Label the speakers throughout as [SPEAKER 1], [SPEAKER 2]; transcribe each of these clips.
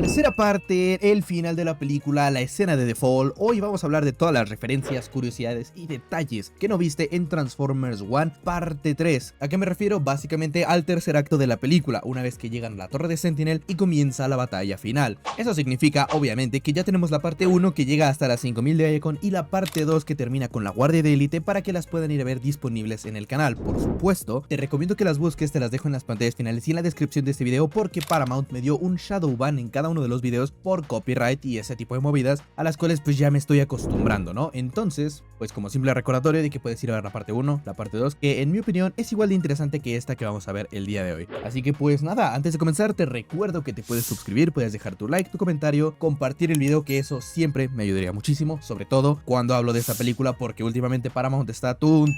[SPEAKER 1] Tercera parte, el final de la película, la escena de The Fall. Hoy vamos a hablar de todas las referencias, curiosidades y detalles que no viste en Transformers One parte 3. ¿A qué me refiero? Básicamente al tercer acto de la película, una vez que llegan a la torre de Sentinel y comienza la batalla final. Eso significa, obviamente, que ya tenemos la parte 1 que llega hasta las 5000 de Icon y la parte 2 que termina con la Guardia de Élite para que las puedan ir a ver disponibles en el canal. Por supuesto, te recomiendo que las busques, te las dejo en las pantallas finales y en la descripción de este video porque Paramount me dio un shadow ban en cada uno de los videos por copyright y ese tipo de movidas a las cuales pues ya me estoy acostumbrando, ¿no? Entonces, pues como simple recordatorio de que puedes ir a ver la parte 1, la parte 2, que en mi opinión es igual de interesante que esta que vamos a ver el día de hoy. Así que pues nada, antes de comenzar te recuerdo que te puedes suscribir, puedes dejar tu like, tu comentario, compartir el video, que eso siempre me ayudaría muchísimo, sobre todo cuando hablo de esta película porque últimamente Paramount está tun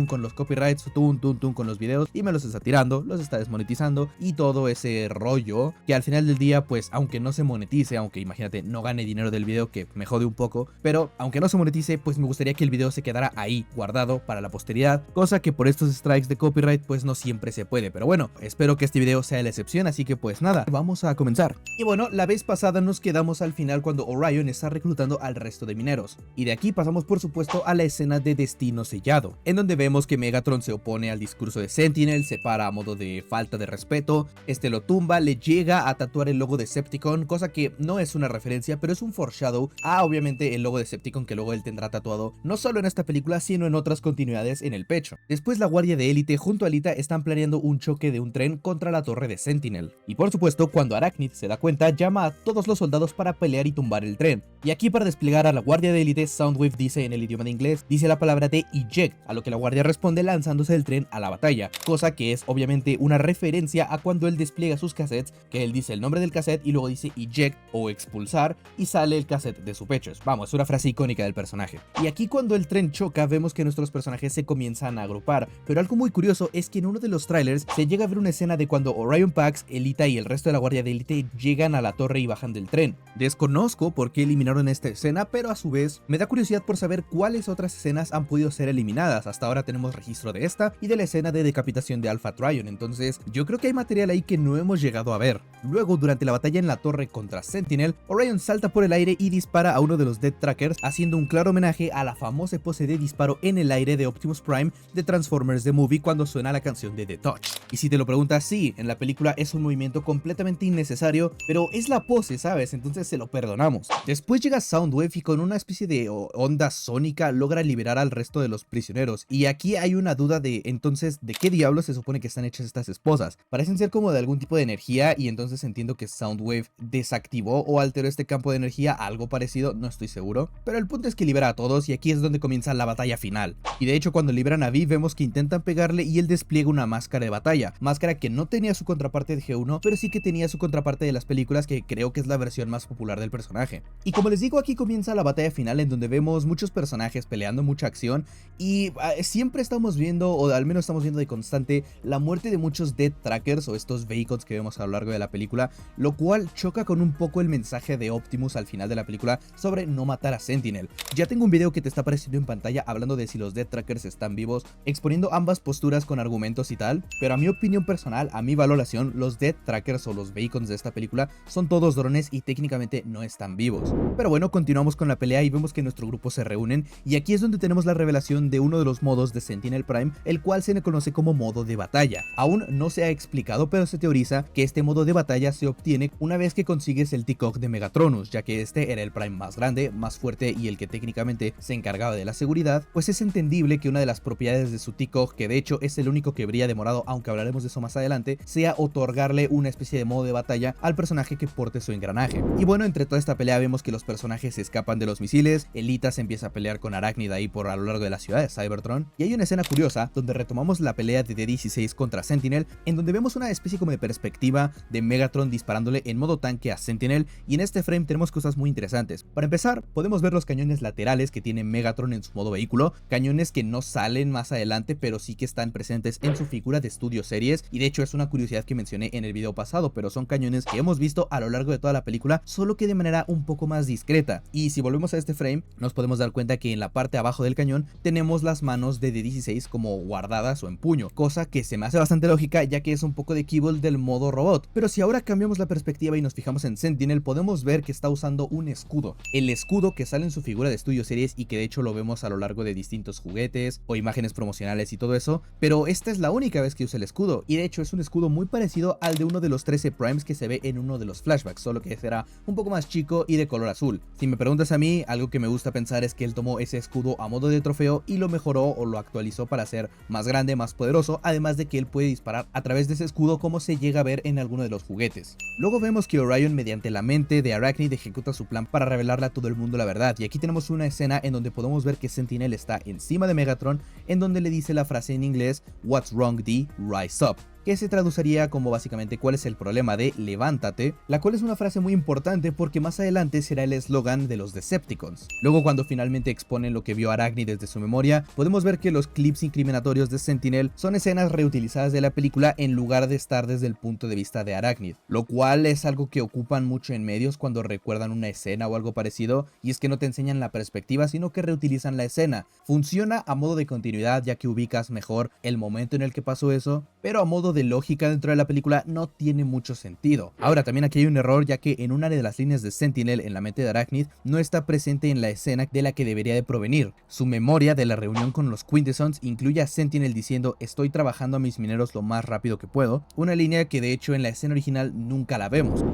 [SPEAKER 1] con los copyrights, tun con los videos y me los está tirando, los está desmonetizando y todo ese rollo que al final del día pues aunque no se monetice, aunque imagínate no gane dinero del video, que me jode un poco, pero aunque no se monetice pues me gustaría que el video se quedara ahí guardado para la posteridad, cosa que por estos strikes de copyright pues no siempre se puede, pero bueno, espero que este video sea la excepción, así que pues nada, vamos a comenzar. Y bueno, la vez pasada nos quedamos al final cuando Orion está reclutando al resto de mineros, y de aquí pasamos por supuesto a la escena de Destino Sellado, en donde vemos que Megatron se opone al discurso de Sentinel, se para a modo de falta de respeto, este lo tumba, le llega a tatuar el logo de Decepticon, cosa que no es una referencia, pero es un foreshadow a obviamente el logo de Decepticon que luego él tendrá tatuado no solo en esta película, sino en otras continuidades en el pecho. Después la Guardia de Élite junto a Alita están planeando un choque de un tren contra la torre de Sentinel. Y por supuesto, cuando Arachnid se da cuenta, llama a todos los soldados para pelear y tumbar el tren. Y aquí para desplegar a la Guardia de Élite, Soundwave dice en el idioma de inglés, dice la palabra de eject, a lo que la Guardia responde lanzándose del tren a la batalla, cosa que es obviamente una referencia a cuando él despliega sus cassettes, que él dice el nombre del cassette y luego dice eject o expulsar y sale el cassette de su pecho. Vamos, es una frase icónica del personaje. Y aquí cuando el tren choca vemos que nuestros personajes se comienzan a agrupar, pero algo muy curioso es que en uno de los trailers se llega a ver una escena de cuando Orion Pax, Alita y el resto de la Guardia de Élite llegan a la torre y bajan del tren. Desconozco por qué eliminaron esta escena, pero a su vez me da curiosidad por saber cuáles otras escenas han podido ser eliminadas. Hasta ahora tenemos registro de esta y de la escena de decapitación de Alpha Trion, entonces yo creo que hay material ahí que no hemos llegado a ver. Luego, durante la batalla en la torre contra Sentinel, Orion salta por el aire y dispara a uno de los Death Trackers, haciendo un claro homenaje a la famosa pose de disparo en el aire de Optimus Prime de Transformers The Movie cuando suena la canción de The Touch. Y si te lo preguntas, sí, en la película es un movimiento completamente innecesario, pero es la pose, ¿sabes? Entonces se lo perdonamos. Después llega Soundwave y con una especie de onda sónica logra liberar al resto de los prisioneros. Y aquí hay una duda de, entonces, ¿de qué diablos se supone que están hechas estas esposas? Parecen ser como de algún tipo de energía y entonces entiendo que Soundwave desactivó o alteró este campo de energía, algo parecido, no estoy seguro. Pero el punto es que libera a todos y aquí es donde comienza la batalla final. Y de hecho cuando liberan a Vi vemos que intentan pegarle y él despliega una máscara de batalla. Máscara que no tenía su contraparte de G1, pero sí que tenía su contraparte de las películas, que creo que es la versión más popular del personaje. Y como les digo, aquí comienza la batalla final en donde vemos muchos personajes peleando, mucha acción y siempre estamos viendo, o al menos estamos viendo de constante, la muerte de muchos Death Trackers o estos vehicles que vemos a lo largo de la película, lo cual choca con un poco el mensaje de Optimus al final de la película sobre no matar a Sentinel. Ya tengo un video que te está apareciendo en pantalla hablando de si los Death Trackers están vivos, exponiendo ambas posturas con argumentos y tal, pero a mi opinión personal, a mi valoración, los Death Trackers o los vehicles de esta película son todos drones y técnicamente no están vivos. Pero bueno, continuamos con la pelea y vemos que nuestro grupo se reúnen y aquí es donde tenemos la revelación de uno de los modos de Sentinel Prime, el cual se le conoce como modo de batalla. Aún no se ha explicado, pero se teoriza que este modo de batalla se obtiene una vez que consigues el T-Cog de Megatronus, ya que este era el Prime más grande, más fuerte y el que técnicamente se encargaba de la seguridad, pues es entendible que una de las propiedades de su T-Cog, que de hecho es el único que brilla de morado, aunque hablaremos de eso más adelante, sea otorgarle una especie de modo de batalla al personaje que porte su engranaje. Y bueno, entre toda esta pelea vemos que los personajes se escapan de los misiles, Alita se empieza a pelear con Arachnid ahí por a lo largo de la ciudad de Cybertron, y hay una escena curiosa donde retomamos la pelea de D-16 contra Sentinel, en donde vemos una especie como de perspectiva de Megatron disparándole en modo tanque a Sentinel, y en este frame tenemos cosas muy interesantes. Para empezar, podemos ver los cañones laterales que tiene Megatron en su modo vehículo, cañones que no salen más adelante, pero sí que están presentes en su figura de Studio Series, y de hecho es una curiosidad que mencioné en el video pasado, pero son cañones que hemos visto a lo largo de toda la película, solo que de manera un poco más discreta. Y si volvemos a este frame, nos podemos dar cuenta que en la parte abajo del cañón tenemos las manos de D-16 como guardadas o en puño, cosa que se me hace bastante lógica ya que es un poco de kibble del modo robot. Pero si ahora cambiamos la perspectiva y nos fijamos en Sentinel podemos ver que está usando un escudo. El escudo que sale en su figura de Studio Series y que de hecho lo vemos a lo largo de distintos juguetes o imágenes promocionales y todo eso, pero esta es la única vez que usa el escudo y de hecho es un escudo muy parecido al de uno de los 13 Primes que se ve en uno de los flashbacks, solo que será un poco más chico y de color azul. Si me preguntas a mí, algo que me gusta pensar es que él tomó ese escudo a modo de trofeo y lo mejoró o lo actualizó para ser más grande, más poderoso, además de que él puede disparar a través de ese escudo como se llega a ver en alguno de los juguetes. Luego vemos que Orion mediante la mente de Arachnid ejecuta su plan para revelarle a todo el mundo la verdad, y aquí tenemos una escena en donde podemos ver que Sentinel está encima de Megatron, en donde le dice la frase en inglés "What's wrong, D? Rise up", que se traduciría como básicamente "¿cuál es el problema de levántate?", la cual es una frase muy importante porque más adelante será el eslogan de los Decepticons. Luego, cuando finalmente exponen lo que vio Arachnid desde su memoria, podemos ver que los clips incriminatorios de Sentinel son escenas reutilizadas de la película en lugar de estar desde el punto de vista de Arachnid, lo cual es algo que ocupan mucho en medios cuando recuerdan una escena o algo parecido, y es que no te enseñan la perspectiva sino que reutilizan la escena. Funciona a modo de continuidad ya que ubicas mejor el momento en el que pasó eso, pero a modo de lógica dentro de la película no tiene mucho sentido. Ahora, también aquí hay un error, ya que en una de las líneas de Sentinel en la mente de Arachnid no está presente en la escena de la que debería de provenir. Su memoria de la reunión con los Quintessons incluye a Sentinel diciendo "estoy trabajando a mis mineros lo más rápido que puedo", una línea que de hecho en la escena original nunca la vemos.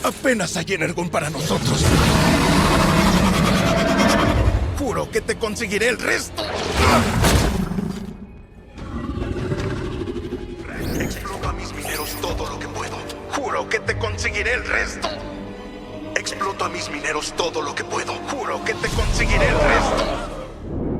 [SPEAKER 2] Apenas hay Energon para nosotros. Juro que te conseguiré el resto. Exploto a mis mineros todo lo que puedo. Juro que te conseguiré el resto. Exploto a mis mineros todo lo que puedo. Juro que te conseguiré el resto.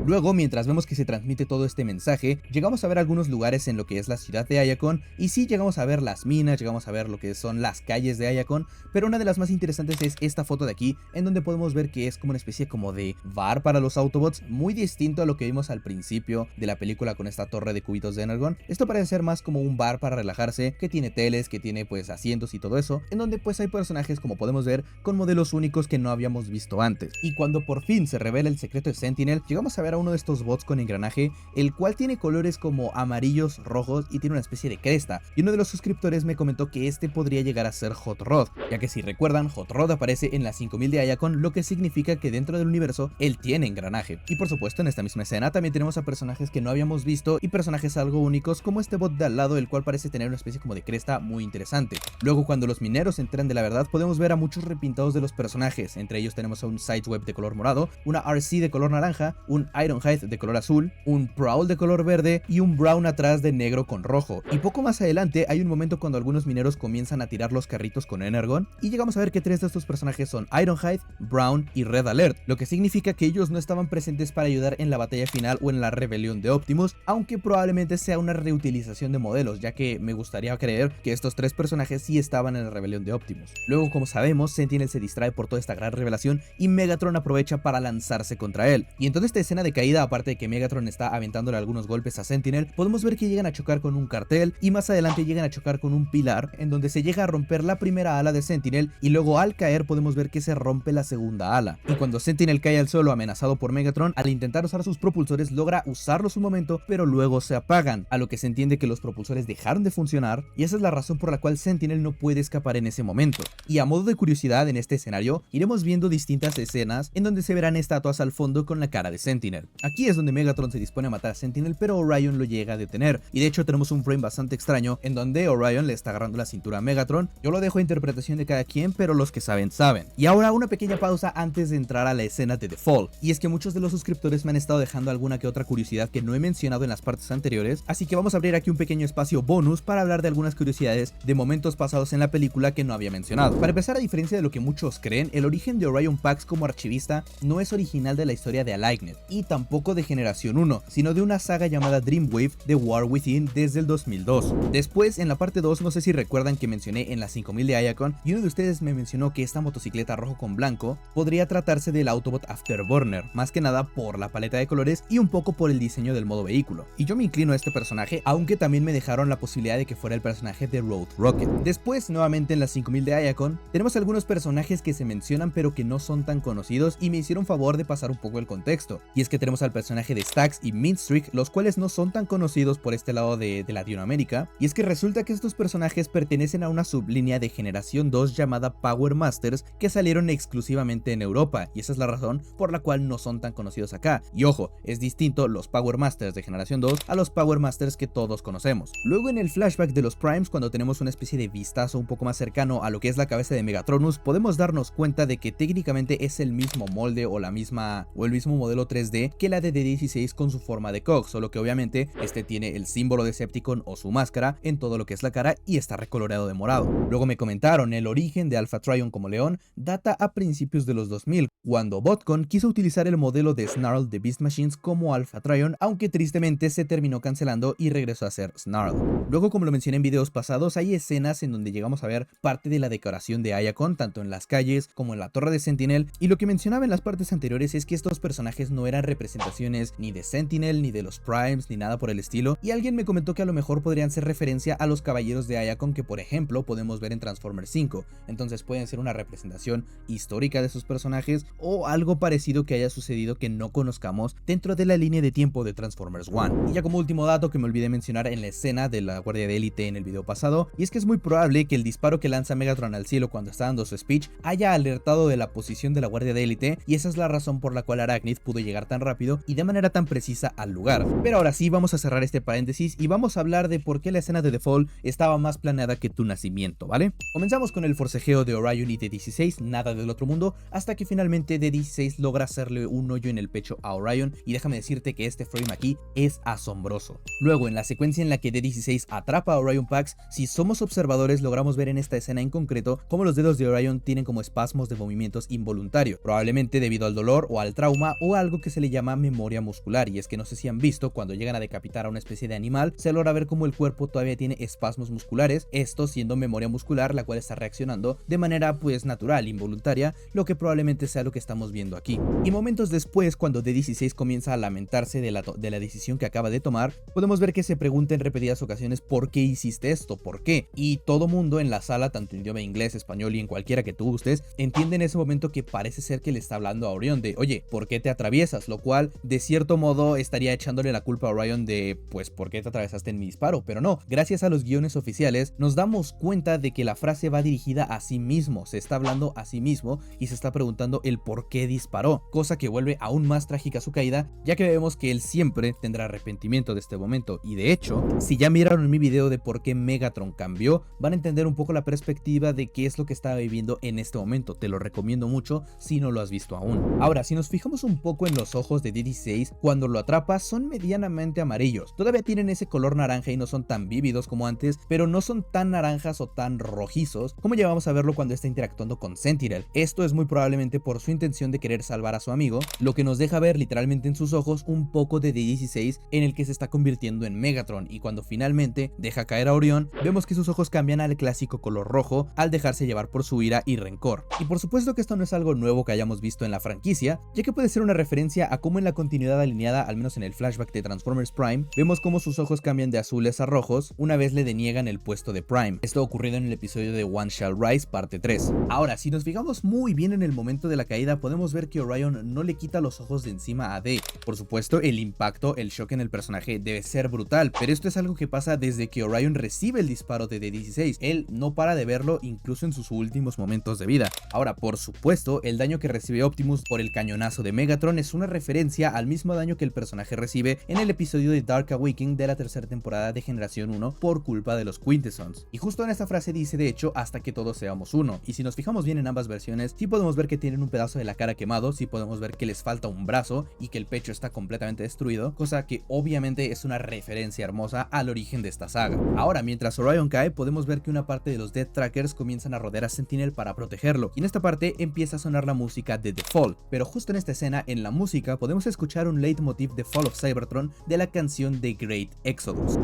[SPEAKER 1] Luego, mientras vemos que se transmite todo este mensaje, llegamos a ver algunos lugares en lo que es la ciudad de Iacon, y sí llegamos a ver las minas, llegamos a ver lo que son las calles de Iacon, pero una de las más interesantes es esta foto de aquí, en donde podemos ver que es como una especie como de bar para los Autobots, muy distinto a lo que vimos al principio de la película con esta torre de cubitos de Energon. Esto parece ser más como un bar para relajarse, que tiene teles, que tiene pues asientos y todo eso, en donde pues hay personajes, como podemos ver, con modelos únicos que no habíamos visto antes. Y cuando por fin se revela el secreto de Sentinel, llegamos a ver a uno de estos bots con engranaje, el cual tiene colores como amarillos, rojos y tiene una especie de cresta, y uno de los suscriptores me comentó que este podría llegar a ser Hot Rod, ya que si recuerdan, Hot Rod aparece en las 5000 de Iacon, lo que significa que dentro del universo él tiene engranaje. Y por supuesto en esta misma escena también tenemos a personajes que no habíamos visto y personajes algo únicos como este bot de al lado, el cual parece tener una especie como de cresta muy interesante. Luego, cuando los mineros se enteran de la verdad, podemos ver a muchos repintados de los personajes. Entre ellos tenemos a un Sideweb de color morado, una RC de color naranja, un Ironhide de color azul, un Prowl de color verde y un Brown atrás de negro con rojo. Y poco más adelante hay un momento cuando algunos mineros comienzan a tirar los carritos con Energon y llegamos a ver que tres de estos personajes son Ironhide, Brown y Red Alert, lo que significa que ellos no estaban presentes para ayudar en la batalla final o en la rebelión de Optimus, aunque probablemente sea una reutilización de modelos, ya que me gustaría creer que estos tres personajes sí estaban en la rebelión de Optimus. Luego, como sabemos, Sentinel se distrae por toda esta gran revelación y Megatron aprovecha para lanzarse contra él. Y en toda esta escena de caída, aparte de que Megatron está aventándole algunos golpes a Sentinel, podemos ver que llegan a chocar con un cartel y más adelante llegan a chocar con un pilar, en donde se llega a romper la primera ala de Sentinel y luego al caer podemos ver que se rompe la segunda ala. Y cuando Sentinel cae al suelo amenazado por Megatron, al intentar usar sus propulsores logra usarlos un momento, pero luego se apagan, a lo que se entiende que los propulsores dejaron de funcionar y esa es la razón por la cual Sentinel no puede escapar en ese momento. Y a modo de curiosidad, en este escenario iremos viendo distintas escenas en donde se verán estatuas al fondo con la cara de Sentinel. Aquí es donde Megatron se dispone a matar a Sentinel, pero Orion lo llega a detener, y de hecho tenemos un frame bastante extraño en donde Orion le está agarrando la cintura a Megatron. Yo lo dejo a interpretación de cada quien, pero los que saben, saben. Y ahora una pequeña pausa antes de entrar a la escena de The Fall, y es que muchos de los suscriptores me han estado dejando alguna que otra curiosidad que no he mencionado en las partes anteriores, así que vamos a abrir aquí un pequeño espacio bonus para hablar de algunas curiosidades de momentos pasados en la película que no había mencionado. Para empezar, a diferencia de lo que muchos creen, el origen de Orion Pax como archivista no es original de la historia de Aligned, y tampoco de Generación 1, sino de una saga llamada Dreamwave de War Within desde el 2002. Después, en la parte 2, no sé si recuerdan que mencioné en la 5000 de Iacon, y uno de ustedes me mencionó que esta motocicleta rojo con blanco podría tratarse del Autobot Afterburner, más que nada por la paleta de colores y un poco por el diseño del modo vehículo. Y yo me inclino a este personaje, aunque también me dejaron la posibilidad de que fuera el personaje de Road Rocket. Después, nuevamente en la 5000 de Iacon, tenemos algunos personajes que se mencionan pero que no son tan conocidos y me hicieron favor de pasar un poco el contexto. Y es que tenemos al personaje de Stax y Minstreak, los cuales no son tan conocidos por este lado de Latinoamérica. Y es que resulta que estos personajes pertenecen a una sublínea de Generación 2 llamada Power Masters que salieron exclusivamente en Europa, y esa es la razón por la cual no son tan conocidos acá. Y ojo, es distinto los Power Masters de Generación 2 a los Power Masters que todos conocemos. Luego en el flashback de los Primes, cuando tenemos una especie de vistazo un poco más cercano a lo que es la cabeza de Megatronus, podemos darnos cuenta de que técnicamente es el mismo molde o el mismo modelo 3D que la de D16 con su forma de cog, solo que obviamente este tiene el símbolo de Decepticon o su máscara en todo lo que es la cara y está recoloreado de morado. Luego me comentaron el origen de Alpha Trion como león data a principios de los 2000, cuando Botcon quiso utilizar el modelo de Snarl de Beast Machines como Alpha Trion, aunque tristemente se terminó cancelando y regresó a ser Snarl. Luego, como lo mencioné en videos pasados, hay escenas en donde llegamos a ver parte de la decoración de Iacon, tanto en las calles como en la torre de Sentinel, y lo que mencionaba en las partes anteriores es que estos personajes no eran representaciones ni de Sentinel, ni de los Primes, ni nada por el estilo, y alguien me comentó que a lo mejor podrían ser referencia a los caballeros de Iacon que por ejemplo podemos ver en Transformers 5, entonces pueden ser una representación histórica de esos personajes o algo parecido que haya sucedido que no conozcamos dentro de la línea de tiempo de Transformers 1. Y ya como último dato que me olvidé mencionar en la escena de la Guardia de Élite en el video pasado, y es que es muy probable que el disparo que lanza Megatron al cielo cuando está dando su speech haya alertado de la posición de la Guardia de Élite, y esa es la razón por la cual Arachnid pudo llegar tan rápido y de manera tan precisa al lugar. Pero ahora sí, vamos a cerrar este paréntesis y vamos a hablar de por qué la escena de The Fall estaba más planeada que tu nacimiento, ¿vale? Comenzamos con el forcejeo de Orion y D16, nada del otro mundo, hasta que finalmente D16 logra hacerle un hoyo en el pecho a Orion, y déjame decirte que este frame aquí es asombroso. Luego, en la secuencia en la que D16 atrapa a Orion Pax, si somos observadores logramos ver en esta escena en concreto cómo los dedos de Orion tienen como espasmos de movimientos involuntarios, probablemente debido al dolor o al trauma o a algo que se le llama memoria muscular, y es que no sé si han visto cuando llegan a decapitar a una especie de animal, se logra ver cómo el cuerpo todavía tiene espasmos musculares, esto siendo memoria muscular la cual está reaccionando de manera pues natural, involuntaria, lo que probablemente sea lo que estamos viendo aquí. Y momentos después, cuando D16 comienza a lamentarse de la decisión que acaba de tomar, podemos ver que se pregunta en repetidas ocasiones ¿por qué hiciste esto? ¿Por qué? Y todo mundo en la sala, tanto en idioma inglés, español y en cualquiera que tú gustes, entiende en ese momento que parece ser que le está hablando a Orion de oye, ¿por qué te atraviesas? Lo cual de cierto modo estaría echándole la culpa a Orion de pues ¿por qué te atravesaste en mi disparo? Pero no, gracias a los guiones oficiales nos damos cuenta de que la frase va dirigida a sí mismo, se está hablando a sí mismo y se está preguntando el por qué disparó, cosa que vuelve aún más trágica su caída, ya que vemos que él siempre tendrá arrepentimiento de este momento. Y de hecho, si ya miraron mi video de por qué Megatron cambió, van a entender un poco la perspectiva de qué es lo que estaba viviendo en este momento. Te lo recomiendo mucho si no lo has visto aún. Ahora, si nos fijamos un poco en los ojos de D16, cuando lo atrapa son medianamente amarillos, todavía tienen ese color naranja y no son tan vívidos como antes, pero no son tan naranjas o tan rojizos como llevamos a verlo cuando está interactuando con Sentinel. Esto es muy probablemente por su intención de querer salvar a su amigo, lo que nos deja ver literalmente en sus ojos un poco de D16 en el que se está convirtiendo en Megatron, y cuando finalmente deja caer a Orion, vemos que sus ojos cambian al clásico color rojo al dejarse llevar por su ira y rencor. Y por supuesto que esto no es algo nuevo que hayamos visto en la franquicia, ya que puede ser una referencia a cómo en la continuidad alineada, al menos en el flashback de Transformers Prime, vemos cómo sus ojos cambian de azules a rojos una vez le deniegan el puesto de Prime. Esto ocurrido en el episodio de One Shall Rise parte 3. Ahora, si nos fijamos muy bien en el momento de la caída, podemos ver que Orion no le quita los ojos de encima a D. Por supuesto, el impacto, el shock en el personaje debe ser brutal, pero esto es algo que pasa desde que Orion recibe el disparo de D16. Él no para de verlo incluso en sus últimos momentos de vida. Ahora, por supuesto, el daño que recibe Optimus por el cañonazo de Megatron es una referencia al mismo daño que el personaje recibe en el episodio de Dark Awakening de la tercera temporada de Generación 1 por culpa de los Quintessons. Y justo en esta frase dice de hecho hasta que todos seamos uno, y si nos fijamos bien en ambas versiones, sí podemos ver que tienen un pedazo de la cara quemado, sí podemos ver que les falta un brazo y que el pecho está completamente destruido, cosa que obviamente es una referencia hermosa al origen de esta saga. Ahora, mientras Orion cae, podemos ver que una parte de los Death Trackers comienzan a rodear a Sentinel para protegerlo, y en esta parte empieza a sonar la música de The Fall, pero justo en esta escena, en la música, podemos escuchar un leitmotiv de Fall of Cybertron de la canción The Great Exodus.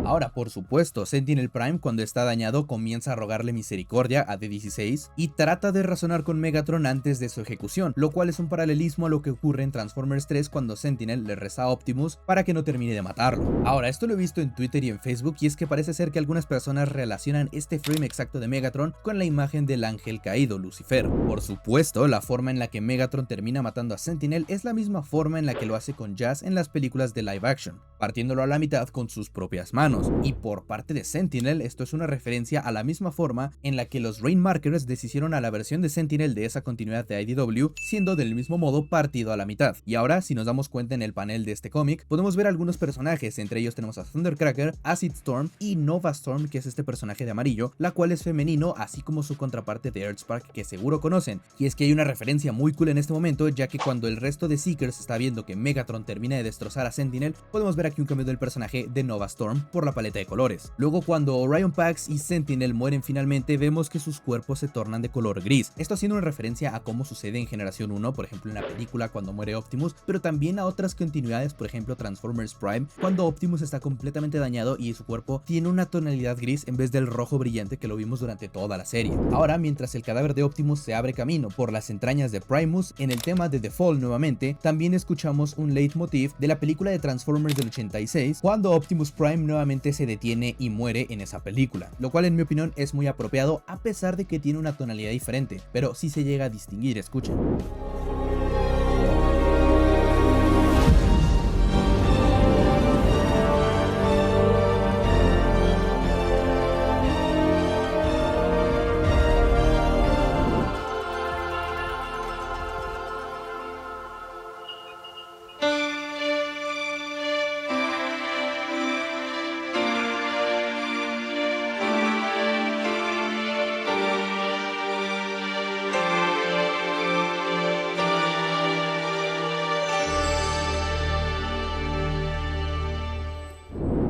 [SPEAKER 1] Ahora, por supuesto, Sentinel Prime cuando está dañado comienza a rogarle misericordia a D-16 y trata de razonar con Megatron antes de su ejecución, lo cual es un paralelismo a lo que ocurre en Transformers 3 cuando Sentinel le reza a Optimus para que no termine de matarlo. Ahora, esto lo he visto en Twitter y en Facebook y es que parece ser que algunas personas relacionan este frame exacto de Megatron con la imagen del ángel caído, Lucifer. Por supuesto, la forma en la que Megatron termina matando a Sentinel es la misma forma en la que lo hace con Jazz en las películas de live action, partiéndolo a la mitad con sus propias manos. Y por parte de Sentinel, esto es una referencia a la misma forma en la que los Rainmakers deshicieron a la versión de Sentinel de esa continuidad de IDW, siendo del mismo modo partido a la mitad. Y ahora, si nos damos cuenta en el panel de este cómic, podemos ver algunos personajes, entre ellos tenemos a Thundercracker, Acid Storm y Nova Storm, que es este personaje de amarillo, la cual es femenino, así como su contraparte de Earthspark, que seguro conocen. Y es que hay una referencia muy cool en este momento, ya que cuando el resto de Seekers está viendo que Megatron termina de destrozar a Sentinel, podemos ver aquí un cambio del personaje de Nova Storm por la paleta de colores. Luego, cuando Orion Pax y Sentinel mueren finalmente, vemos que sus cuerpos se tornan de color gris, esto haciendo una referencia a cómo sucede en Generación 1, por ejemplo en la película cuando muere Optimus, pero también a otras continuidades, por ejemplo Transformers Prime, cuando Optimus está completamente dañado y su cuerpo tiene una tonalidad gris en vez del rojo brillante que lo vimos durante toda la serie. Ahora, mientras el cadáver de Optimus se abre camino por las entrañas de Primus, en el tema de The Fall nuevamente, también escuchamos un leitmotiv de la película de Transformers del 86, cuando Optimus Prime nuevamente se detiene y muere en esa película, lo cual en mi opinión es muy apropiado a pesar de que tiene una tonalidad diferente, pero sí se llega a distinguir, escuchen.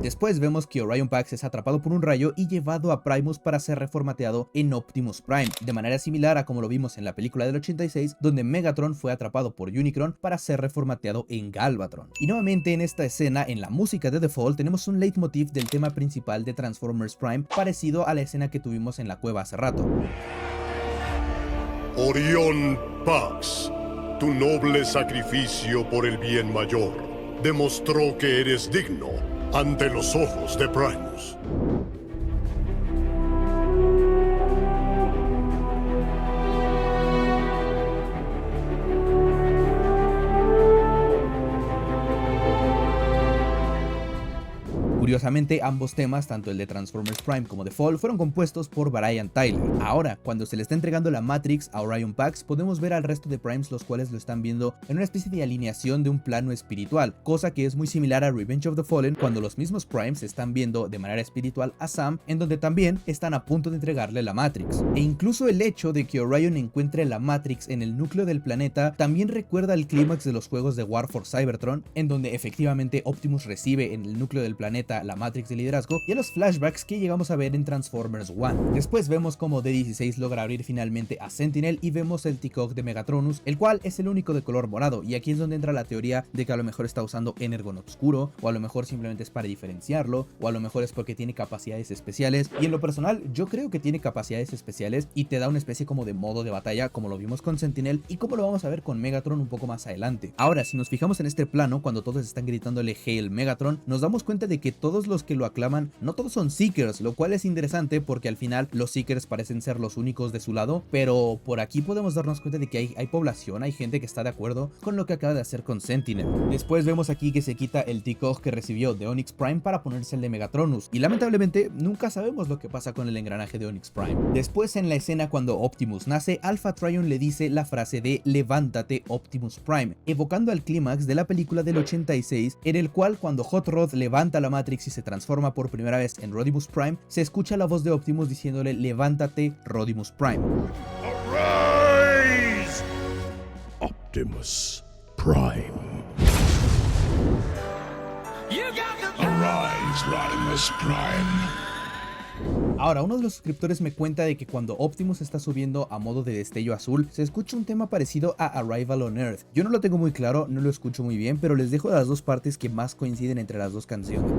[SPEAKER 1] Después vemos que Orion Pax es atrapado por un rayo y llevado a Primus para ser reformateado en Optimus Prime, de manera similar a como lo vimos en la película del 86, donde Megatron fue atrapado por Unicron para ser reformateado en Galvatron. Y nuevamente en esta escena, en la música de The Fall, tenemos un leitmotiv del tema principal de Transformers Prime, parecido a la escena que tuvimos en la cueva hace rato.
[SPEAKER 3] Orion Pax, tu noble sacrificio por el bien mayor demostró que eres digno ante los ojos de Primus.
[SPEAKER 1] Curiosamente, ambos temas, tanto el de Transformers Prime como The Fall, fueron compuestos por Brian Tyler. Ahora, cuando se le está entregando la Matrix a Orion Pax, podemos ver al resto de Primes, los cuales lo están viendo en una especie de alineación de un plano espiritual, cosa que es muy similar a Revenge of the Fallen, cuando los mismos Primes están viendo de manera espiritual a Sam, en donde también están a punto de entregarle la Matrix. E incluso el hecho de que Orion encuentre la Matrix en el núcleo del planeta también recuerda al clímax de los juegos de War for Cybertron, en donde efectivamente Optimus recibe en el núcleo del planeta la Matrix de liderazgo, y a los flashbacks que llegamos a ver en Transformers 1. Después vemos como D-16 logra abrir finalmente a Sentinel y vemos el T-Cog de Megatronus, el cual es el único de color morado, y aquí es donde entra la teoría de que a lo mejor está usando Energon oscuro, o a lo mejor simplemente es para diferenciarlo, o a lo mejor es porque tiene capacidades especiales, y en lo personal yo creo que tiene capacidades especiales y te da una especie como de modo de batalla, como lo vimos con Sentinel y como lo vamos a ver con Megatron un poco más adelante. Ahora, si nos fijamos en este plano, cuando todos están gritándole Hail Megatron, nos damos cuenta de que todos los que lo aclaman, no todos son Seekers, lo cual es interesante porque al final los Seekers parecen ser los únicos de su lado, pero por aquí podemos darnos cuenta de que hay población, hay gente que está de acuerdo con lo que acaba de hacer con Sentinel. Después vemos aquí que se quita el T-Cog que recibió de Onyx Prime para ponerse el de Megatronus, y lamentablemente nunca sabemos lo que pasa con el engranaje de Onyx Prime. Después, en la escena cuando Optimus nace, Alpha Trion le dice la frase de "levántate Optimus Prime", evocando al clímax de la película del 86, en el cual cuando Hot Rod levanta la Matrix y se transforma por primera vez en Rodimus Prime, se escucha la voz de Optimus diciéndole "levántate Rodimus Prime".
[SPEAKER 3] Arise! Optimus Prime. Arise, Rodimus Prime.
[SPEAKER 1] Ahora, uno de los suscriptores me cuenta de que cuando Optimus está subiendo a modo de destello azul, se escucha un tema parecido a Arrival on Earth. Yo no lo tengo muy claro, no lo escucho muy bien, pero les dejo las dos partes que más coinciden entre las dos canciones.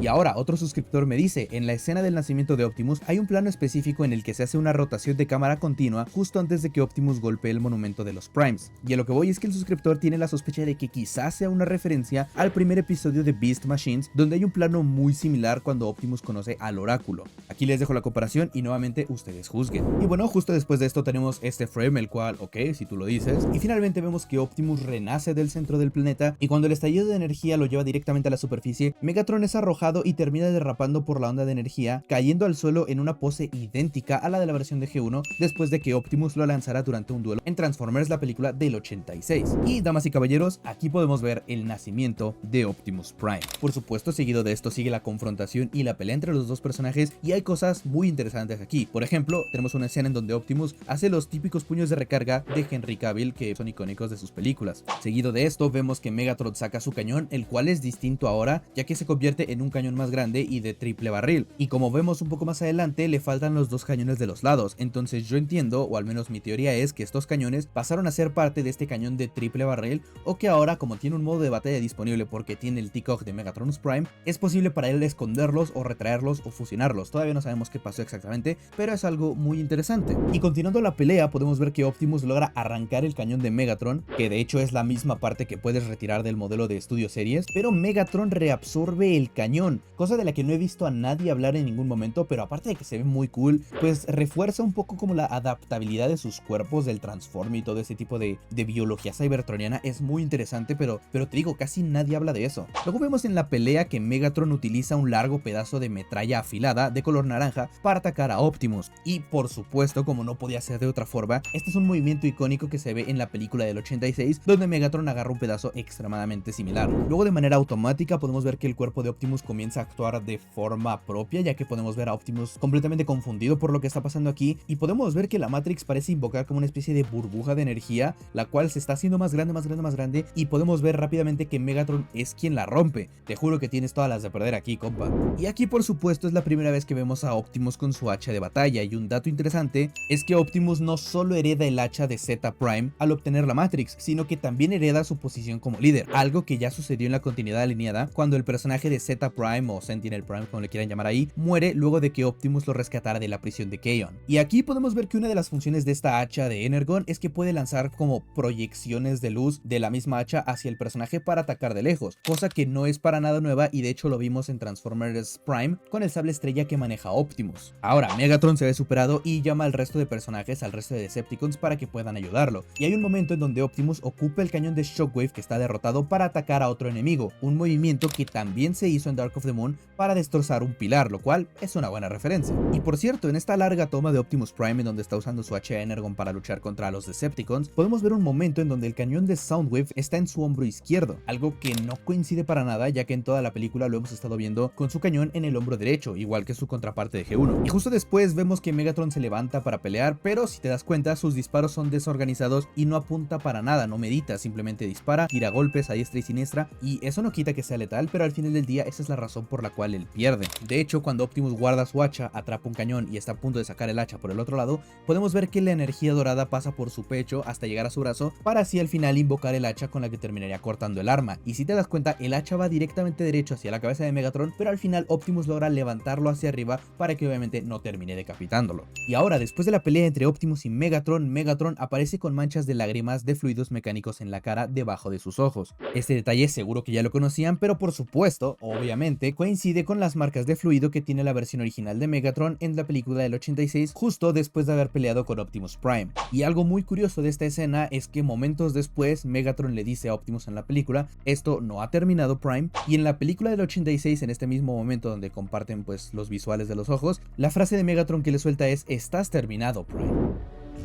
[SPEAKER 1] Y ahora, otro suscriptor me dice, en la escena del nacimiento de Optimus hay un plano específico en el que se hace una rotación de cámara continua justo antes de que Optimus golpee el monumento de los Primes. Y a lo que voy es que el suscriptor tiene la sospecha de que quizás sea una referencia al primer episodio de Beast Machines, donde hay un plano muy similar cuando Optimus conoce al oráculo. Aquí les dejo la comparación y nuevamente ustedes juzguen. Y bueno, justo después de esto tenemos este frame, el cual, ok, si tú lo dices. Y finalmente vemos que Optimus renace del centro del planeta, y cuando el estallido de energía lo lleva directamente a la superficie, Megatron es arrojado y termina derrapando por la onda de energía, cayendo al suelo en una pose idéntica a la de la versión de G1 después de que Optimus lo lanzara durante un duelo en Transformers, la película del 86. Y damas y caballeros, aquí podemos ver el nacimiento de Optimus Prime. Por supuesto, seguido de esto sigue la confrontación y la pelea entre los dos personajes, y hay cosas muy interesantes aquí. Por ejemplo, tenemos una escena en donde Optimus hace los típicos puños de recarga de Henry Cavill que son icónicos de sus películas. Seguido de esto vemos que Megatron saca su cañón, el cual es distinto ahora ya que se convierte en un cañón más grande y de triple barril, y como vemos un poco más adelante le faltan los dos cañones de los lados. Entonces yo entiendo, o al menos mi teoría es que estos cañones pasaron a ser parte de este cañón de triple barril, o que ahora, como tiene un modo de batalla disponible porque tiene el T-Cog de Megatronus Prime, es posible para él esconderlos o retraerlos o fusionarlos. Todavía no sabemos qué pasó exactamente, pero es algo muy interesante. Y continuando la pelea, podemos ver que Optimus logra arrancar el cañón de Megatron, que de hecho es la misma parte que puedes retirar del modelo de Studio Series, pero Megatron reabsorbe el cañón, cosa de la que no he visto a nadie hablar en ningún momento, pero aparte de que se ve muy cool, pues refuerza un poco como la adaptabilidad de sus cuerpos, del transforme y todo ese tipo de biología cybertroniana. Es muy interesante, pero te digo, casi nadie habla de eso. Luego vemos en la pelea que Megatron utiliza un largo pedazo de metralla afilada de color naranja para atacar a Optimus, y por supuesto, como no podía ser de otra forma, este es un movimiento icónico que se ve en la película del 86, donde Megatron agarra un pedazo extremadamente similar. Luego, de manera automática, podemos ver que el cuerpo de Optimus comienza a actuar de forma propia, ya que podemos ver a Optimus completamente confundido por lo que está pasando aquí, y podemos ver que la Matrix parece invocar como una especie de burbuja de energía, la cual se está haciendo más grande, más grande, más grande, y podemos ver rápidamente que Megatron es quien la rompe. Te juro que tienes todas las de perder aquí, compa. Y aquí, por supuesto, es la primera vez que vemos a Optimus con su hacha de batalla, y un dato interesante es que Optimus no solo hereda el hacha de Z Prime al obtener la Matrix, sino que también hereda su posición como líder, algo que ya sucedió en la continuidad alineada cuando el personaje de Z Prime o Sentinel Prime, como le quieran llamar ahí, muere luego de que Optimus lo rescatara de la prisión de Kaon. Y aquí podemos ver que una de las funciones de esta hacha de Energon es que puede lanzar como proyecciones de luz de la misma hacha hacia el personaje para atacar de lejos, cosa que no es para nada nueva, y de hecho lo vimos en Transformers Prime con el sable estrella que maneja Optimus. Ahora Megatron se ve superado y llama al resto de personajes, al resto de Decepticons, para que puedan ayudarlo, y hay un momento en donde Optimus ocupa el cañón de Shockwave que está derrotado para atacar a otro enemigo, un movimiento que también se hizo en Dark of the Moon para destrozar un pilar, lo cual es una buena referencia. Y por cierto, en esta larga toma de Optimus Prime en donde está usando su hacha Energon para luchar contra los Decepticons, podemos ver un momento en donde el cañón de Soundwave está en su hombro izquierdo, algo que no coincide para nada, ya que en toda la película lo hemos estado viendo con su cañón en el hombro derecho, igual que su contraparte de G1. Y justo después vemos que Megatron se levanta para pelear, pero si te das cuenta, sus disparos son desorganizados y no apunta para nada, no medita, simplemente dispara, tira golpes a diestra y siniestra, y eso no quita que sea letal, pero al final del día esa es la razón razón por la cual él pierde. De hecho, cuando Optimus guarda su hacha, atrapa un cañón y está a punto de sacar el hacha por el otro lado, podemos ver que la energía dorada pasa por su pecho hasta llegar a su brazo para así al final invocar el hacha con la que terminaría cortando el arma. Y si te das cuenta, el hacha va directamente derecho hacia la cabeza de Megatron, pero al final Optimus logra levantarlo hacia arriba para que obviamente no termine decapitándolo. Y ahora, después de la pelea entre Optimus y Megatron aparece con manchas de lágrimas de fluidos mecánicos en la cara debajo de sus ojos. Este detalle seguro que ya lo conocían, pero por supuesto, obviamente, coincide con las marcas de fluido que tiene la versión original de Megatron en la película del 86, justo después de haber peleado con Optimus Prime. Y algo muy curioso de esta escena es que momentos después Megatron le dice a Optimus en la película: esto no ha terminado, Prime. Y en la película del 86, en este mismo momento donde comparten pues los visuales de los ojos, la frase de Megatron que le suelta es: estás terminado, Prime.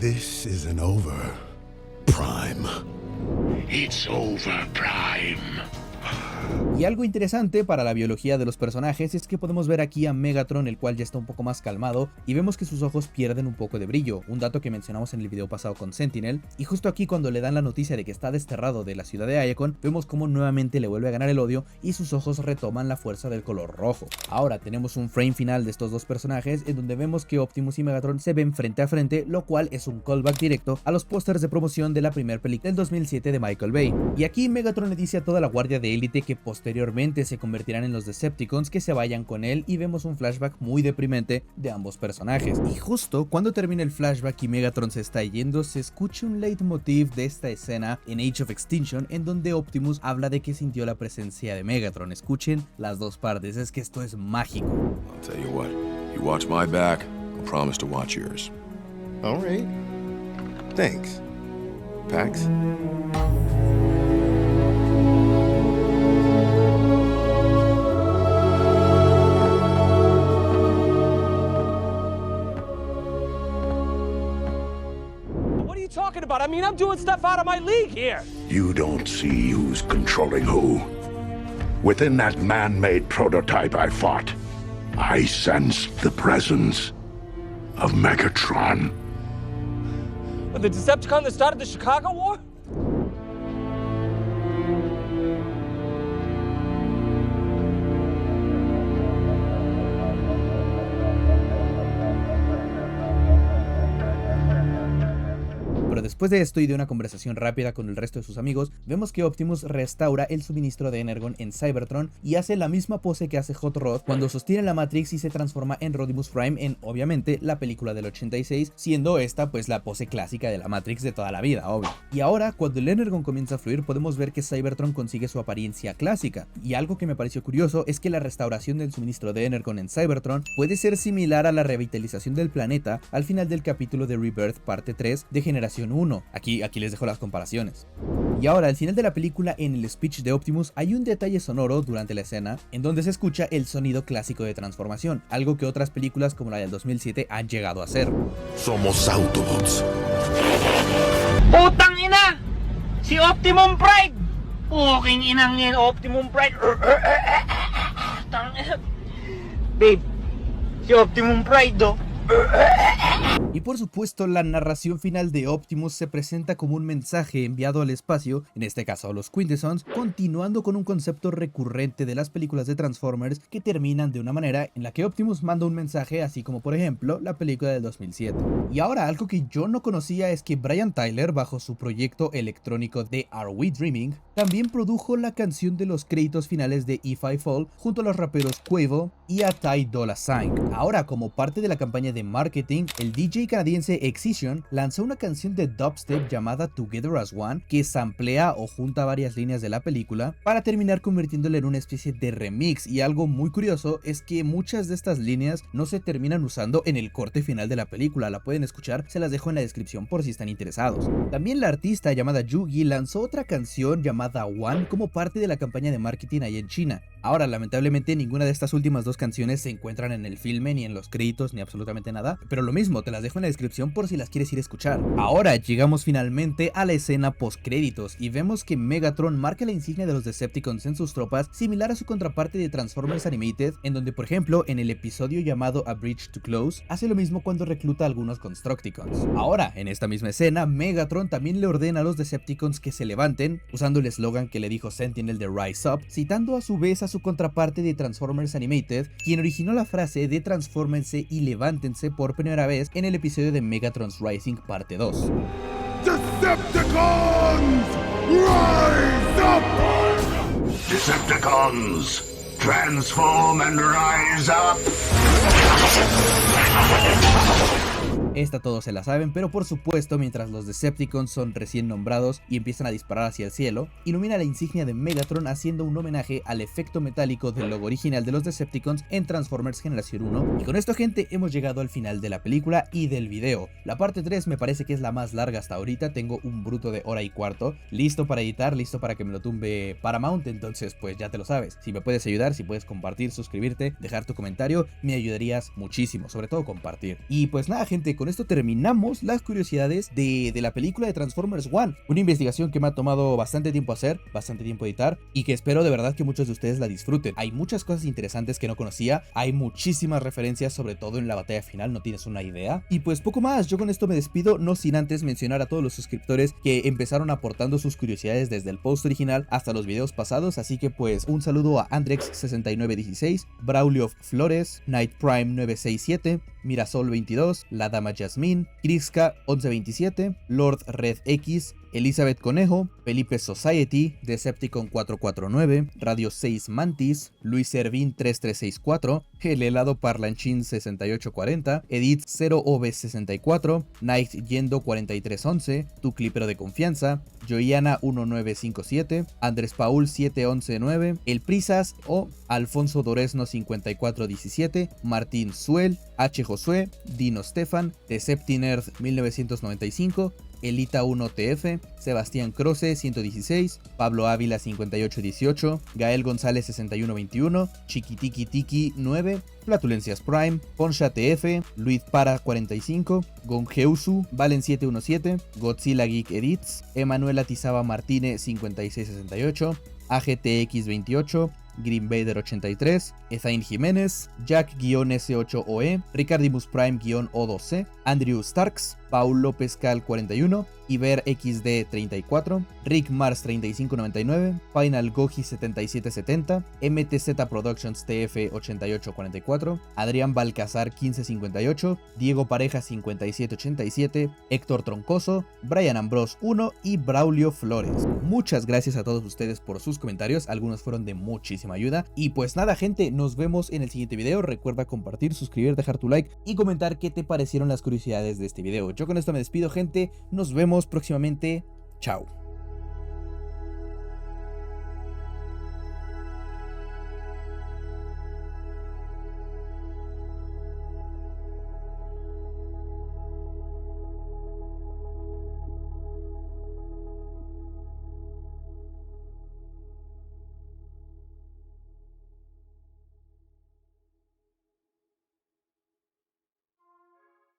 [SPEAKER 3] This isn't over, Prime.
[SPEAKER 2] It's over, Prime.
[SPEAKER 1] Y algo interesante para la biología de los personajes es que podemos ver aquí a Megatron, el cual ya está un poco más calmado, y vemos que sus ojos pierden un poco de brillo, un dato que mencionamos en el video pasado con Sentinel. Y justo aquí, cuando le dan la noticia de que está desterrado de la ciudad de Iacon, vemos como nuevamente le vuelve a ganar el odio y sus ojos retoman la fuerza del color rojo. Ahora tenemos un frame final de estos dos personajes en donde vemos que Optimus y Megatron se ven frente a frente, lo cual es un callback directo a los pósters de promoción de la primera película del 2007 de Michael Bay. Y aquí Megatron le dice a toda la guardia de élite que posteriormente se convertirán en los Decepticons que se vayan con él, y vemos un flashback muy deprimente de ambos personajes. Y justo cuando termina el flashback y Megatron se está yendo, se escucha un leitmotiv de esta escena en Age of Extinction, en donde Optimus habla de que sintió la presencia de Megatron. Escuchen las dos partes, es que esto es mágico.
[SPEAKER 4] I'll tell you what, you watch my back, I'll promise to watch yours.
[SPEAKER 3] All right. Thanks.
[SPEAKER 4] Pax?
[SPEAKER 5] Talking about? I mean, I'm doing stuff out of my league here.
[SPEAKER 2] You don't see who's controlling who. Within that man-made prototype I fought, I sensed the presence of Megatron.
[SPEAKER 5] The Decepticon that started the Chicago War?
[SPEAKER 1] Después de esto y de una conversación rápida con el resto de sus amigos, vemos que Optimus restaura el suministro de Energon en Cybertron y hace la misma pose que hace Hot Rod cuando sostiene la Matrix y se transforma en Rodimus Prime en, obviamente, la película del 86, siendo esta pues la pose clásica de la Matrix de toda la vida, obvio. Y ahora, cuando el Energon comienza a fluir, podemos ver que Cybertron consigue su apariencia clásica, y algo que me pareció curioso es que la restauración del suministro de Energon en Cybertron puede ser similar a la revitalización del planeta al final del capítulo de Rebirth parte 3 de Generación 1. Aquí les dejo las comparaciones. Y ahora, al final de la película, en el speech de Optimus, hay un detalle sonoro durante la escena en donde se escucha el sonido clásico de transformación, algo que otras películas como la del 2007 han llegado a hacer.
[SPEAKER 3] Somos Autobots.
[SPEAKER 6] Putang ina! Si Optimum Prime! Puking inang yan, Optimum Prime! Babe, si Optimum Prime do.
[SPEAKER 1] Y por supuesto, la narración final de Optimus se presenta como un mensaje enviado al espacio, en este caso a los Quintessons, continuando con un concepto recurrente de las películas de Transformers que terminan de una manera en la que Optimus manda un mensaje, así como por ejemplo la película del 2007. Y ahora, algo que yo no conocía es que Brian Tyler, bajo su proyecto electrónico de Are We Dreaming, también produjo la canción de los créditos finales de If I Fall junto a los raperos Quavo y a Ty Dolla $ign. Ahora, como parte de la campaña de marketing, el DJ canadiense Excision lanzó una canción de dubstep llamada Together as One que samplea o junta varias líneas de la película para terminar convirtiéndola en una especie de remix. Y algo muy curioso es que muchas de estas líneas no se terminan usando en el corte final de la película. La pueden escuchar, se las dejo en la descripción por si están interesados. También la artista llamada Yugi lanzó otra canción llamada One como parte de la campaña de marketing allá en China. Ahora, lamentablemente, ninguna de estas últimas dos canciones se encuentran en el filme, ni en los créditos, ni absolutamente nada, pero lo mismo, te las dejo en la descripción por si las quieres ir a escuchar. Ahora llegamos finalmente a la escena post créditos y vemos que Megatron marca la insignia de los Decepticons en sus tropas, similar a su contraparte de Transformers Animated, en donde por ejemplo en el episodio llamado A Bridge to Close hace lo mismo cuando recluta a algunos Constructicons. Ahora, en esta misma escena, Megatron también le ordena a los Decepticons que se levanten, usando el eslogan que le dijo Sentinel de Rise Up, citando a su vez a su su contraparte de Transformers Animated, quien originó la frase de transfórmense y levántense por primera vez en el episodio de Megatron's Rising parte 2.
[SPEAKER 2] Decepticons! Rise up! Decepticons! Transform and rise up!
[SPEAKER 1] Esta todos se la saben, pero por supuesto, mientras los Decepticons son recién nombrados y empiezan a disparar hacia el cielo, ilumina la insignia de Megatron haciendo un homenaje al efecto metálico del logo original de los Decepticons en Transformers Generación 1. Y con esto, gente, hemos llegado al final de la película y del video. La parte 3 me parece que es la más larga hasta ahorita, tengo un bruto de hora y cuarto, listo para editar, listo para que me lo tumbe Paramount, entonces pues ya te lo sabes. Si me puedes ayudar, si puedes compartir, suscribirte, dejar tu comentario, me ayudarías muchísimo, sobre todo compartir. Y pues nada, gente, con esto terminamos las curiosidades de la película de Transformers One, una investigación que me ha tomado bastante tiempo hacer, bastante tiempo editar y que espero de verdad que muchos de ustedes la disfruten. Hay muchas cosas interesantes que no conocía, hay muchísimas referencias, sobre todo en la batalla final, no tienes una idea. Y pues poco más, yo con esto me despido, no sin antes mencionar a todos los suscriptores que empezaron aportando sus curiosidades desde el post original hasta los videos pasados, así que pues un saludo a Andrex6916, Braulio Flores, Night Prime 967, Mirasol 22, La Dama Jasmine, Kriska 1127, Lord Red X, Elizabeth Conejo, Felipe Society, Decepticon 449, Radio 6 Mantis, Luis Servín 3364, El Helado Parlanchín 6840, Edith 0OB64, Night Yendo 4311, Tu Clipero de Confianza, Joiana 1957, Andrés Paul 7119, El Prisas o Alfonso Doresno 5417, Martín Suel, H. Josué, Dino Stefan, Deceptinerd 1995, Elita 1TF, Sebastián Croce 116, Pablo Ávila 5818, Gael González 6121, Chiquitiqui Tiki 9, Flatulencias Prime, Ponsha TF, Luis Para 45, Gongeusu, Valen 717, Godzilla Geek Edits, Emanuela Tizaba Martínez 5668, AGTX 28, Green Vader 83, Ethain Jiménez, Jack-S8OE, Ricardimus Prime-O2C, Andrew Starks, Paul López Cal 41, Iber XD 34, Rick Mars 3599, Final Goji 7770, MTZ Productions TF 8844, Adrián Balcazar 1558, Diego Pareja 5787, Héctor Troncoso, Brian Ambrose 1 y Braulio Flores. Muchas gracias a todos ustedes por sus comentarios, algunos fueron de muchísima ayuda. Y pues nada, gente, nos vemos en el siguiente video. Recuerda compartir, suscribir, dejar tu like y comentar qué te parecieron las curiosidades de este video. Yo con esto me despido, gente, nos vemos próximamente, chao.